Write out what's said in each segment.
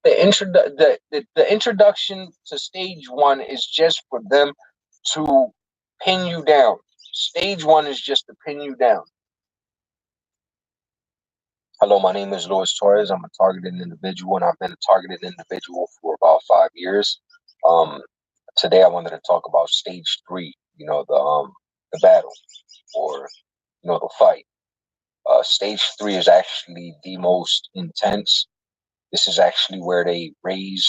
The introduction to stage one is just for them to pin you down. Stage one is just to pin you down. Hello, my name is Luis Torres. I'm a targeted individual, and I've been a targeted individual for about 5 years. Um, Today, I wanted to talk about stage three. The battle, or the fight. Stage three is actually the most intense. This is actually where they raise.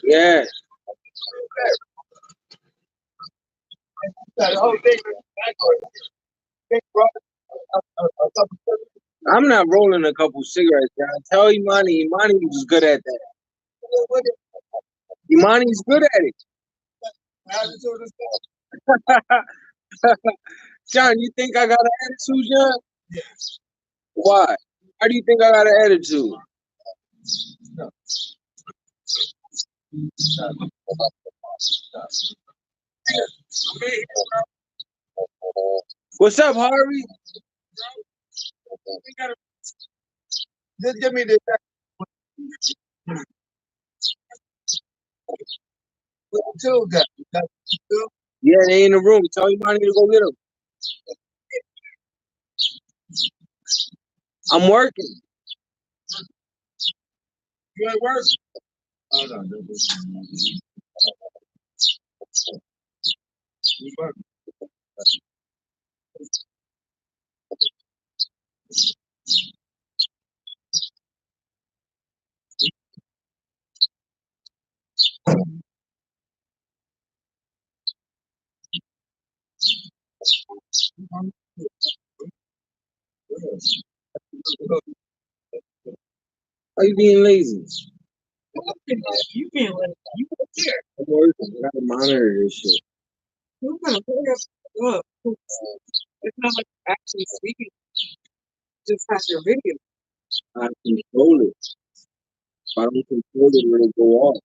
Yeah. I'm not rolling a couple cigarettes, John. Tell Imani. Imani was good at that. Imani's good at it. John, you think I got an attitude, John? Why? Why do you think I got an attitude? What's up, Harvey? Just give me this. Yeah, they in the room. Tell Imani to go get them. I'm working. You at work? Oh, no. Are you being lazy? You being lazy. You were there. I'm working. I gotta monitor this shit. Who's gonna put it up? It's not like actually speaking. Just has your video. I control it. If I don't control it, it'll go off.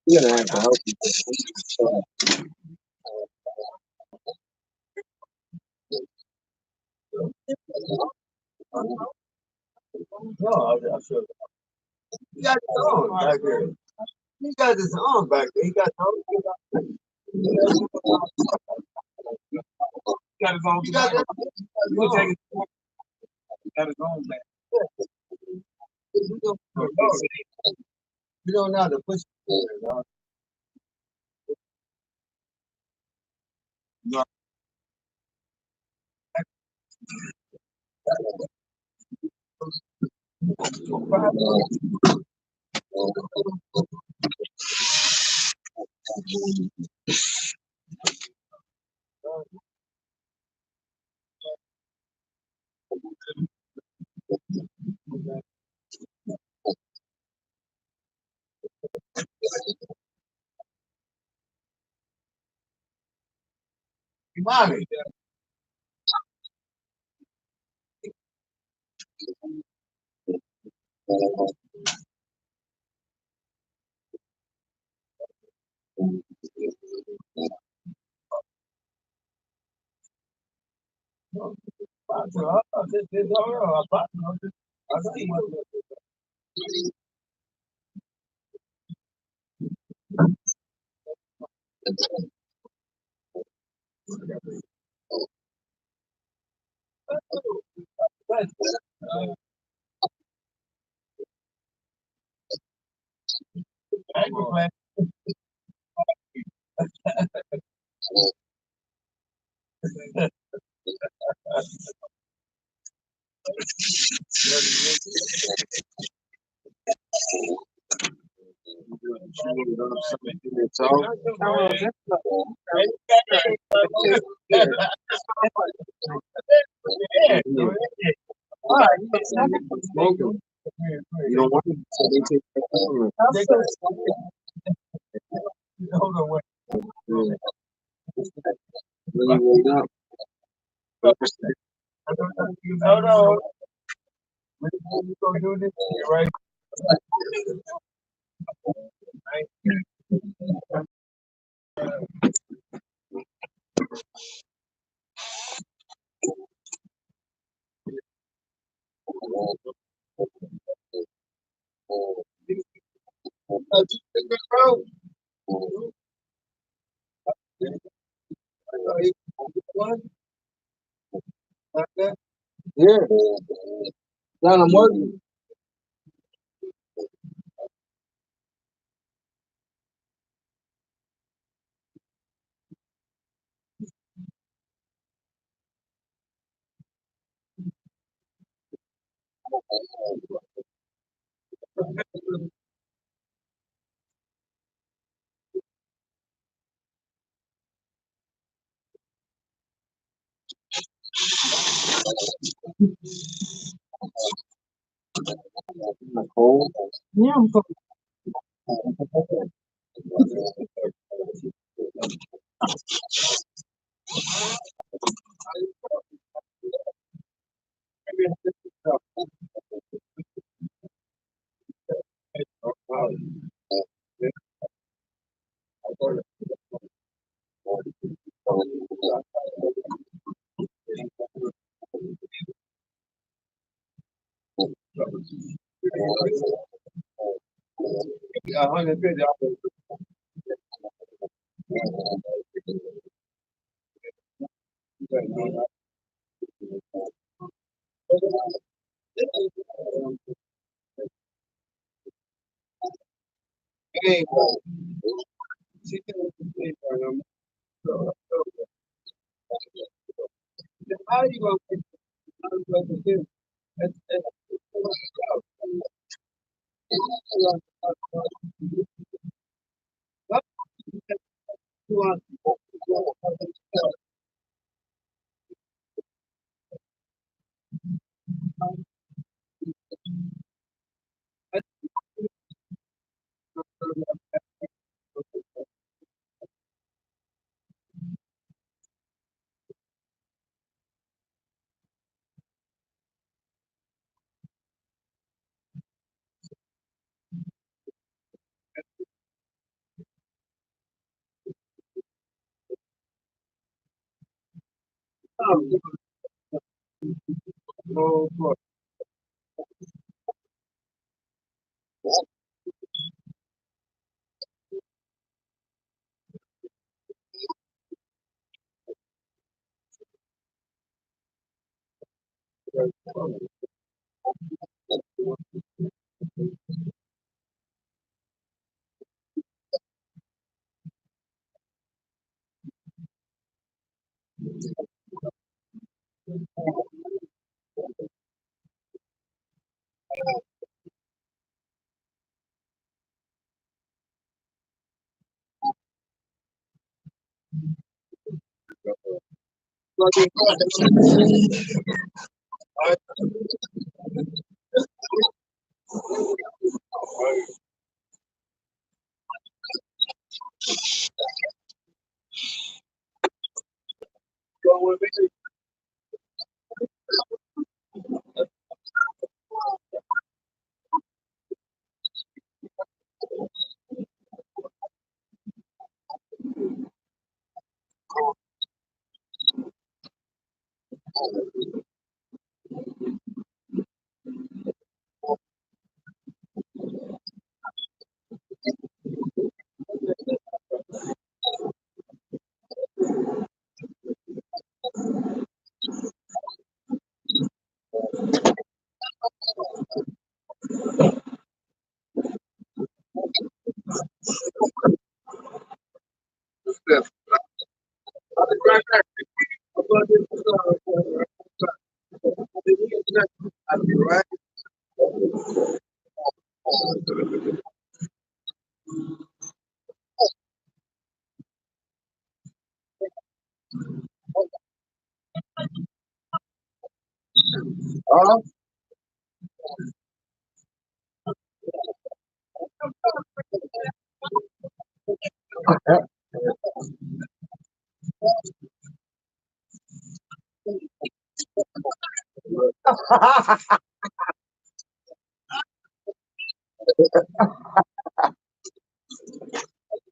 You're gonna have to help me. You don't want to, so they take really rolled up. Yeah, down I'm working. Cold. Yeah, I'm cold.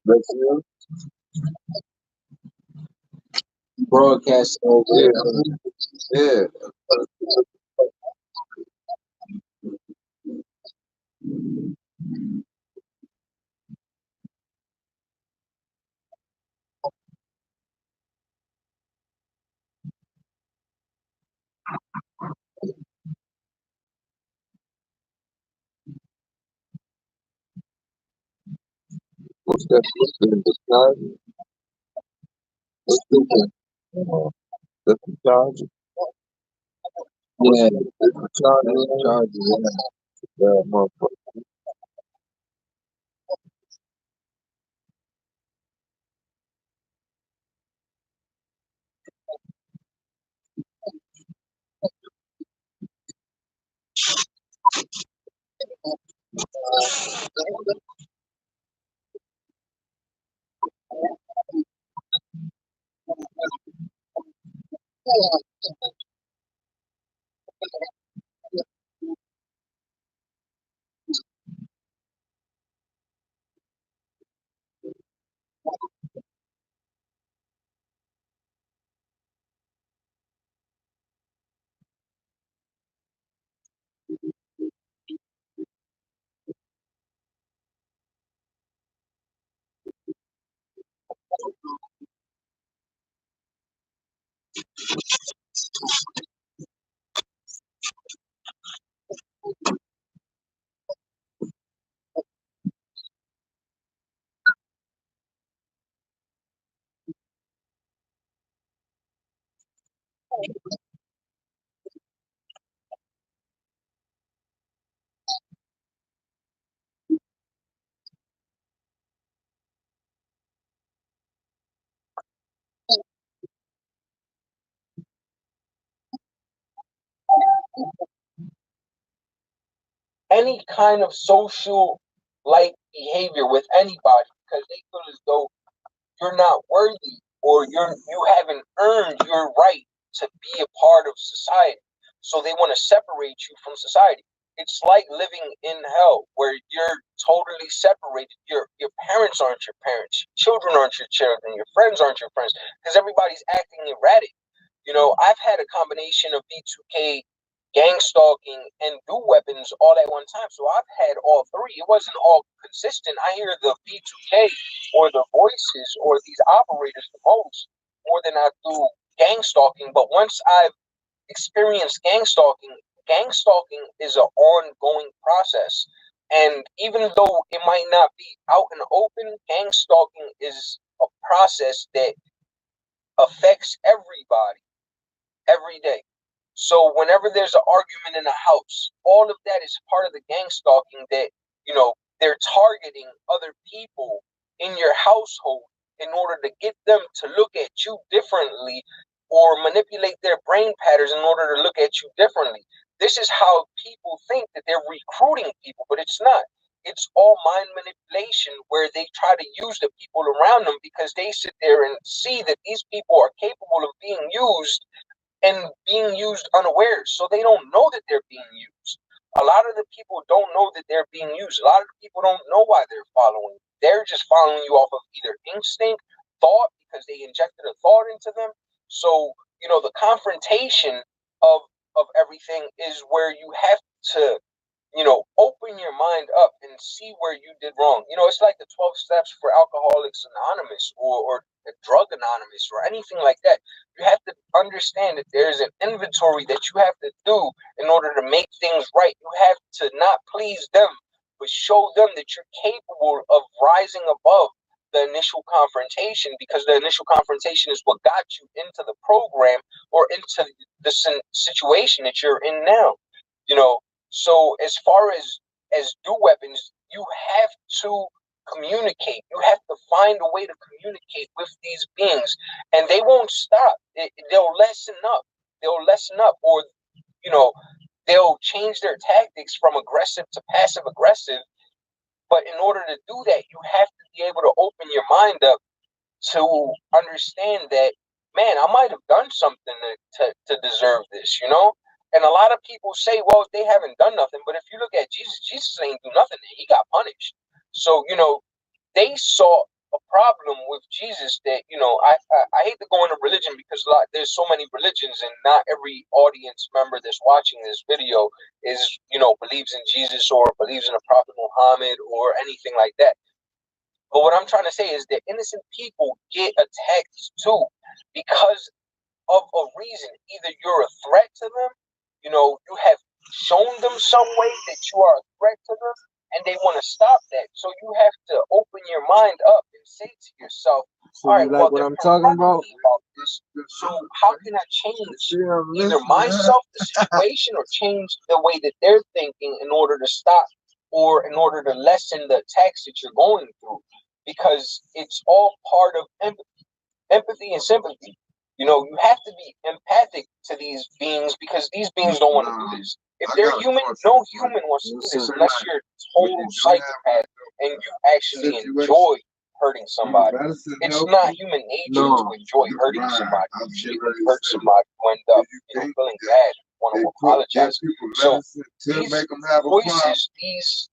That's you. Broadcast over there. Yeah. What's that? What's the charge? What's the that's the charge? Yeah, that's the charge. That's the charge. Yeah, motherfucker. Any kind of social like behavior with anybody because they feel as though you're not worthy or you haven't earned your right to be a part of society. So they want to separate you from society. It's like living in hell where you're totally separated. Your parents aren't your parents, your children aren't your children, your friends aren't your friends, because everybody's acting erratic. You know, I've had a combination of B2K, gang stalking, and do weapons all at one time. So I've had all three. It wasn't all consistent. I hear the B2K or the voices or these operators the most more than I do gang stalking. But once I've experienced gang stalking is an ongoing process. And even though it might not be out in the open, gang stalking is a process that affects everybody every day. So whenever there's an argument in the house, all of that is part of the gang stalking that, you know, they're targeting other people in your household in order to get them to look at you differently or manipulate their brain patterns in order to look at you differently. This is how people think that they're recruiting people, but it's not. It's all mind manipulation where they try to use the people around them because they sit there and see that these people are capable of being used and being used unawares. So they don't know that they're being used. A lot of the people don't know that they're being used. A lot of the people don't know why they're following you. They're just following you off of either instinct, thought, because they injected a thought into them. So, you know, the confrontation of everything is where you have to, you know, open your mind up and see where you did wrong. You know, it's like the 12 steps for Alcoholics Anonymous or Drug Anonymous or anything like that. You have to understand that there's an inventory that you have to do in order to make things right. You have to not please them, but show them that you're capable of rising above the initial confrontation, because the initial confrontation is what got you into the program or into the situation that you're in now. You know, so as far as do weapons, you have to communicate. You have to find a way to communicate with these beings, and they won't stop. They'll lessen up. They'll lessen up, or you know, they'll change their tactics from aggressive to passive aggressive. But in order to do that, you have to be able to open your mind up to understand that, man, I might have done something to deserve this, you know? And a lot of people say, well, they haven't done nothing. But if you look at Jesus, Jesus ain't do nothing. He got punished. So, you know, they saw a problem with Jesus that, you know, I hate to go into religion because there's so many religions and not every audience member that's watching this video is, you know, believes in Jesus or believes in the Prophet Muhammad or anything like that. But what I'm trying to say is that innocent people get attacked too because of a reason. Either you're a threat to them, you know, you have shown them some way that you are a threat to them, and they want to stop that. So you have to open your mind up and say to yourself, all right, well, what I'm talking about this. So how can I change either myself, the situation, or change the way that they're thinking in order to stop or in order to lessen the attacks that you're going through? Because it's all part of empathy and sympathy. You know, you have to be empathic to these beings because these beings don't want to do this. If they're human, no human wants to do this unless you're a total psychopath and you actually enjoy hurting somebody. It's not human nature to enjoy hurting somebody. You hurt somebody, you end up, you know, feeling bad, want to apologize. So these voices, these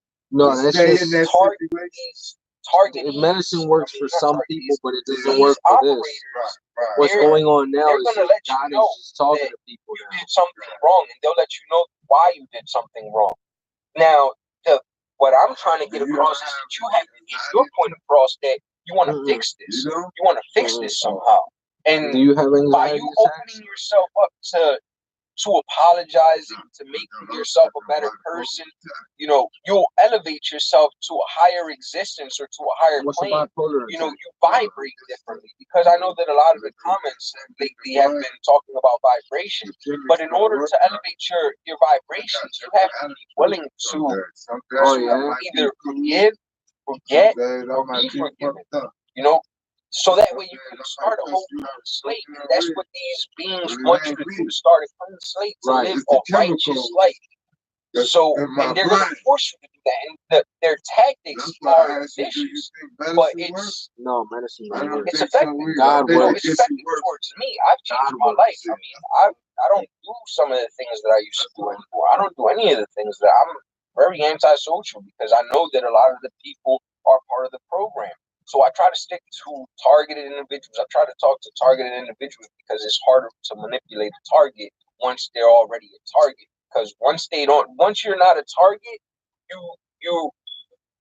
target medicine works for some people, but it doesn't work for this. What's going on now is God is just talking to people. You did something wrong, and they'll let you know why you did something wrong. Now, what I'm trying to get across is that you have to get your point across that you want to fix this. You want to fix this somehow. And by you opening yourself up to apologizing, to making yourself a better person, you know, you'll elevate yourself to a higher existence or to a higher plane. You know, you vibrate differently, because I know that a lot of the comments lately have been talking about vibration. But in order to elevate your vibrations, you have to be willing to either forgive, forget, or be forgiven. You know, so that way you can start a whole new slate. And that's what these beings want you to do, to start a clean slate, to live a righteous life. So, and they're going to force you to do that. And their tactics are vicious, but it's it's effective. It's effective towards me. I've changed my life. I mean, I don't do some of the things that I used to do anymore. I don't do any of the things that I'm very antisocial, because I know that a lot of the people are part of the program. So I try to stick to targeted individuals. I try to talk to targeted individuals because it's harder to manipulate a target once they're already a target. Because once you're not a target, you you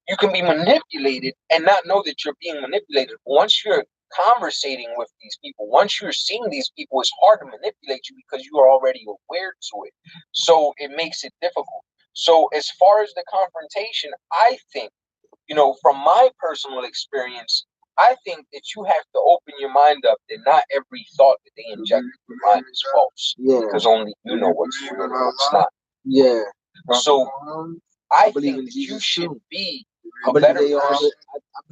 you can be manipulated and not know that you're being manipulated. Once you're conversating with these people, once you're seeing these people, it's hard to manipulate you because you are already aware to it. So it makes it difficult. So as far as the confrontation, I think, from my personal experience, I think that you have to open your mind up that not every thought that they inject in your mind is false. Yeah. Because only you know what's true and what's not. Yeah. So I think that you should be a better person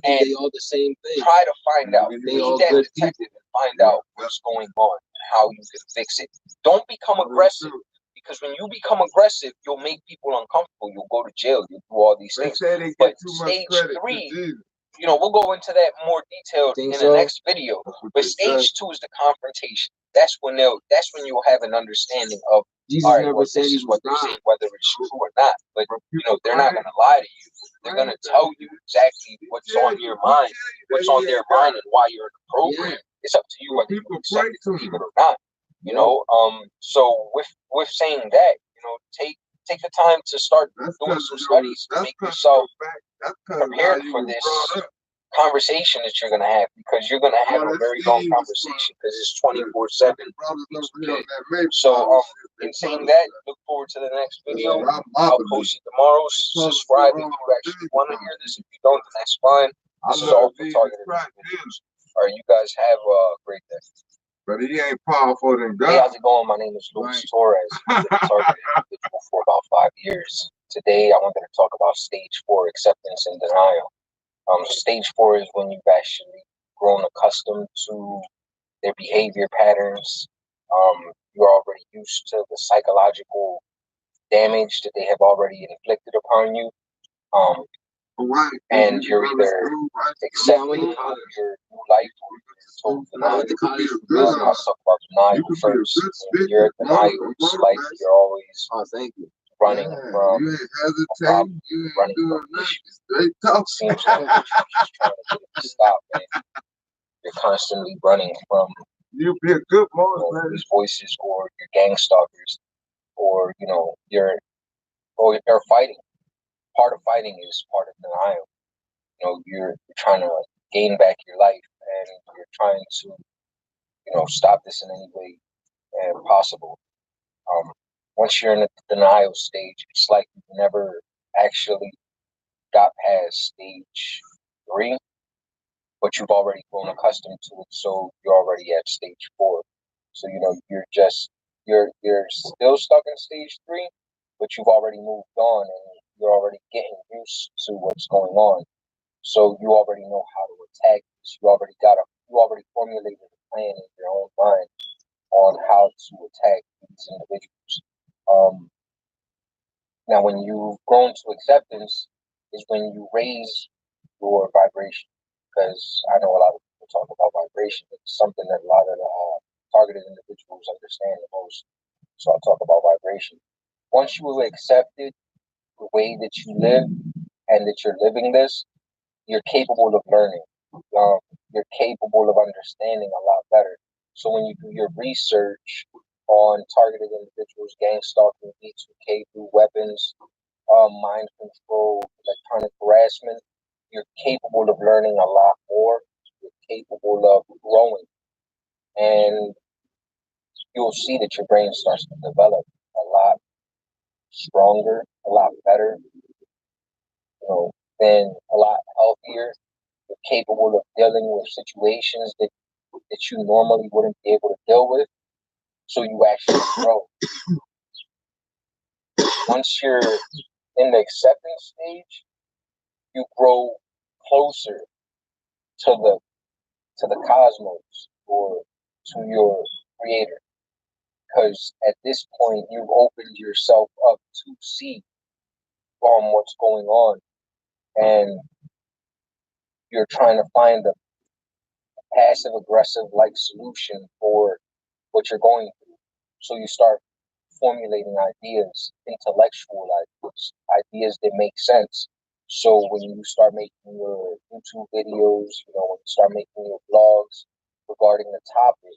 and they all the same thing. Try to find out. Be that detective and find out what's going on and how you can fix it. Don't become aggressive. Because when you become aggressive, you'll make people uncomfortable. You'll go to jail. You'll do all these things. But stage 3, we'll go into that more detailed in the next video. But stage 2 is the confrontation. That's when you'll have an understanding of, all right, well, this is what they're saying, whether it's true or not. But they're not going to lie to you. They're going to tell you exactly what's on your mind, what's on their mind, and why you're in the program. It's up to you whether you accept it to leave it or not. So with saying that, take the time to start doing some studies to make yourself prepared for this conversation that you're gonna have, because you're gonna have a very long conversation because it's 24/7. Okay. So in saying that, look forward to the next video. I'll post it tomorrow. Subscribe if you actually want to hear this. If you don't, then that's fine. This is all for targeted individuals. All right, you guys have a great day. But he ain't powerful than God. Hey, how's it going? My name is Luis Torres. I've been a targeted individual for about 5 years. Today, I wanted to talk about stage 4, acceptance and denial. Stage 4 is when you've actually grown accustomed to their behavior patterns. You're already used to the psychological damage that they have already inflicted upon you. And you're either accepting your new life or you're told denial. I'll talk about denial first. When you're denial, it's like you're always running from a problem, running from issues. It seems like you're just trying to get it to stop, man. You're constantly running from these voices or your gang stalkers, or you're fighting. Part of fighting is part of denial. You're trying to gain back your life, and you're trying to stop this in any way possible. Once you're in the denial stage, it's like you never actually got past stage 3, but you've already grown accustomed to it, so you're already at stage 4. So you're still stuck in stage 3, but you've already moved on and you're already getting used to what's going on. So you already know how to attack this. You already formulated a plan in your own mind on how to attack these individuals. Now, when you've grown to acceptance, is when you raise your vibration. Because I know a lot of people talk about vibration. It's something that a lot of the targeted individuals understand the most. So I'll talk about vibration. Once you have accepted the way that you live and that you're living this, you're capable of learning. You're capable of understanding a lot better. So when you do your research on targeted individuals, gang stalking, B2K, through weapons, mind control, electronic harassment, you're capable of learning a lot more. You're capable of growing. And you'll see that your brain starts to develop a lot stronger, a lot better, and a lot healthier. You're capable of dealing with situations that you normally wouldn't be able to deal with. So you actually grow. Once you're in the acceptance stage, you grow closer to the cosmos, or to your creator. Because at this point, you've opened yourself up to see what's going on, and you're trying to find a passive aggressive like solution for what you're going through. So you start formulating ideas, intellectual ideas that make sense. So when you start making your YouTube videos, when you start making your vlogs regarding the topic,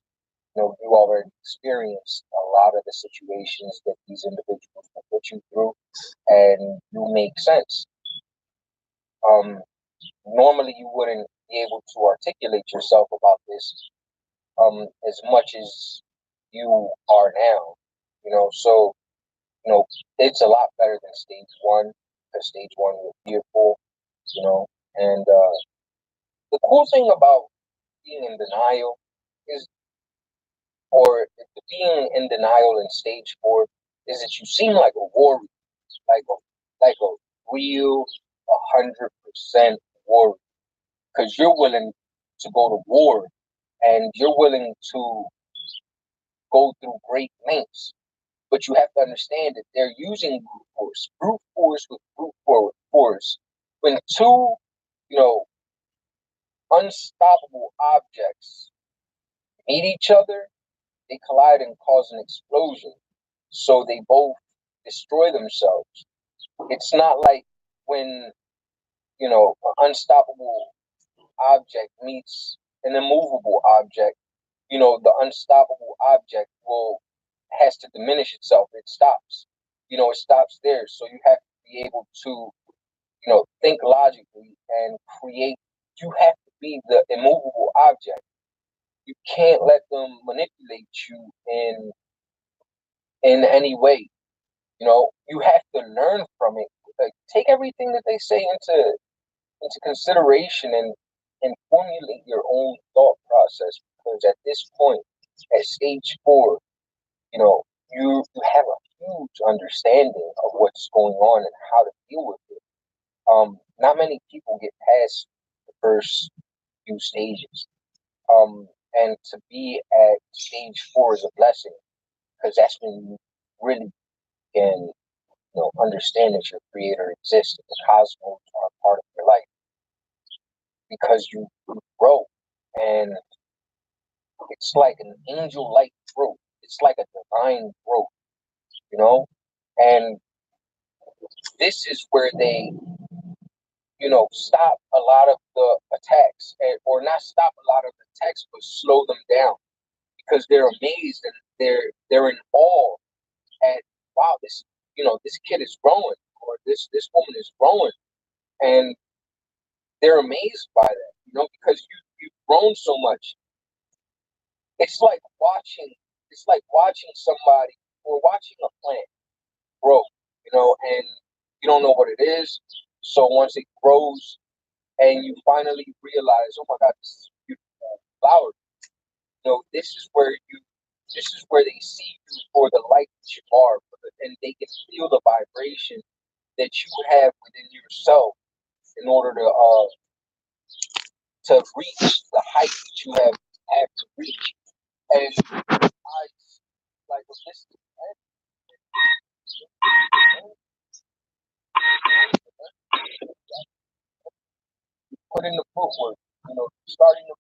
you already experienced a lot of the situations that these individuals will put you through, and you make sense. Normally you wouldn't be able to articulate yourself about this as much as you are now. So it's a lot better than stage one, because stage one was fearful. And the cool thing about being in denial is, or being in denial in stage four, is that you seem like a warrior, like a real 100% warrior, because you're willing to go to war, and you're willing to go through great lengths. But you have to understand that they're using brute force with brute force. When two, you know, unstoppable objects meet each other, they collide and cause an explosion. So they both destroy themselves. It's not like when, an unstoppable object meets an immovable object, the unstoppable object has to diminish itself. It stops. It stops there. So you have to be able to, think logically and create. You have to be the immovable object. You can't let them manipulate you in any way. You have to learn from it. Like, take everything that they say into consideration, and formulate your own thought process, because at this point, at stage four, you have a huge understanding of what's going on and how to deal with it. Not many people get past the first few stages. And to be at stage four is a blessing, because that's when you really can, understand that your creator exists, and the cosmos are a part of your life, because you grow, and it's like an angel-like growth. It's like a divine growth, and this is where they, stop a lot of the attacks, or not stop a lot of attacks, but slow them down, because they're amazed, and they're in awe at, wow, this kid is growing, or this woman is growing, and they're amazed by that, because you've grown so much. It's like watching somebody, or watching a plant grow, and you don't know what it is. So once it grows, and you finally realize, oh my God, this is a beautiful flower. This is where they see you for the light that you are, and they can feel the vibration that you have within yourself, in order to reach the height that you have to reach. And I, like, with this, put in the footwork, starting the